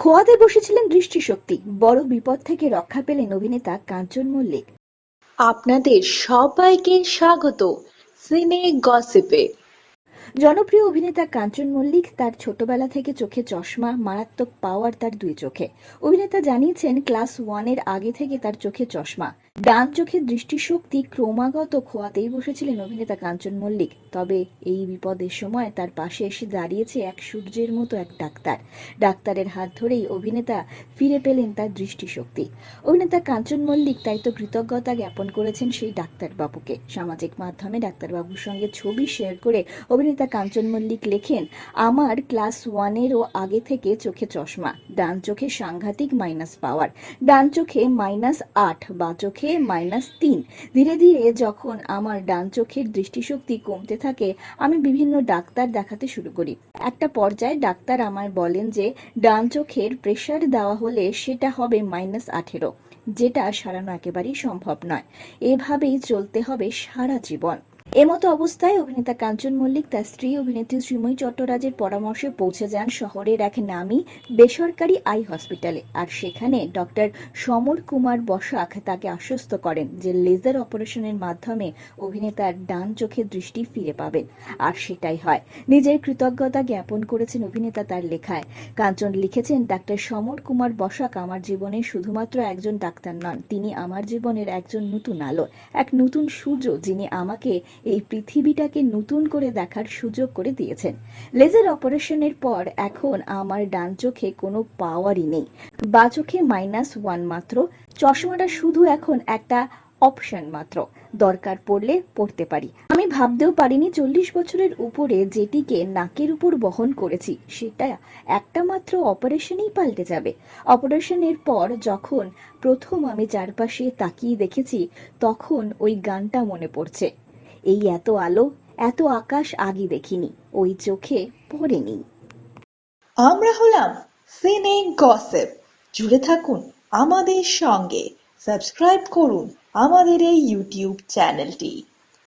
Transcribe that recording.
খোয়াতে বসেছিলেন দৃষ্টিশক্তি, বড় বিপদ থেকে রক্ষা পেলেন অভিনেতা কাঞ্চন মল্লিক। আপনাদের সবাইকে স্বাগত সিনে গসিপে। জনপ্রিয় অভিনেতা কাঞ্চন মল্লিক তার ছোটবেলা থেকে চোখে চশমা, মারাত্মক পাওয়ার তার দুই চোখে। অভিনেতা জানিয়েছেন ক্লাস 1-এর আগে থেকে তার চোখে চশমা, ডান চোখের দৃষ্টিশক্তি ক্রমাগত খোয়াতেই বসেছিলেন অভিনেতা কাঞ্চন মল্লিক। তবে এই বিপদের সময় তার পাশে এসে দাঁড়িয়েছে এক সূর্যের মতো এক ডাক্তার। ডাক্তারের হাত ধরেই অভিনেতা ফিরে পেলেন তার দৃষ্টিশক্তি। অভিনেতা কাঞ্চন মল্লিক তাই তো কৃতজ্ঞতা জ্ঞাপন করেছেন সেই ডাক্তারবাবুকে। সামাজিক মাধ্যমে ডাক্তারবাবুর সঙ্গে ছবি শেয়ার করে অভিনেতা কাঞ্চন মল্লিক লেখেন, আমার ক্লাস 1-এরও আগে থেকে চোখে চশমা, ডান চোখে সাংঘাতিক মাইনাস পাওয়ার, ডান চোখে -8, বা চোখে -3। ধীরে ধীরে যখন আমার ডান চোখের দৃষ্টিশক্তি কমতে থাকে, আমি বিভিন্ন ডাক্তার দেখাতে শুরু করি। একটা পর্যায়ে ডাক্তার আমায় বলেন যে ডান চোখের প্রেসার দেওয়া হলে সেটা হবে -18, যেটা সারানো একেবারেই সম্ভব নয়। এভাবেই চলতে হবে সারা জীবন। এমতো অবস্থায় অভিনেতা কাঞ্চন মল্লিক তার স্ত্রী অভিনেত্রী শ্রীময়ী চট্টরাজের পরামর্শে পৌঁছে যান শহরের এক নামী বেসরকারি আই হসপিটালে। আর সেখানে ডক্টর সমর কুমার বসাক তাকে আশ্বস্ত করেন যে লেজার অপারেশনের মাধ্যমে অভিনেতার ডান চোখের দৃষ্টি ফিরে পাবেন। আর সেটাই হয়। নিজের কৃতজ্ঞতা জ্ঞাপন করেছেন অভিনেতা তার লেখায়। কাঞ্চন লিখেছেন, ডাক্তার সমর কুমার বসাক আমার জীবনের শুধুমাত্র একজন ডাক্তার নন, তিনি আমার জীবনের একজন নতুন আলো, এক নতুন সূর্য, যিনি আমাকে এই পৃথিবীটাকে নতুন করে দেখার সুযোগ করে দিয়েছেন। লেজার অপারেশনের পর এখন আমার ডান চোখে কোনো পাওয়ারই নেই, বা চোখে -1 মাত্র। চশমাটা শুধু এখন একটা অপশন মাত্র, দরকার পড়লে পড়তে পারি। আমি ভাবতেও পারিনি 40 বছরের উপরে যেটিকে নাকের উপর বহন করেছি, সেটা একটা মাত্র অপারেশনেই পাল্টে যাবে। অপারেশনের পর যখন প্রথম আমি চারপাশে তাকিয়ে দেখেছি, তখন ওই গানটা মনে পড়ছে, এই এত আলো, এত আকাশ আগে দেখিনি, ওই চোখে পড়েনি। আমরা হলাম সিনে গসিপ। জুড়ে থাকুন আমাদের সঙ্গে, সাবস্ক্রাইব করুন আমাদের এই ইউটিউব চ্যানেলটি।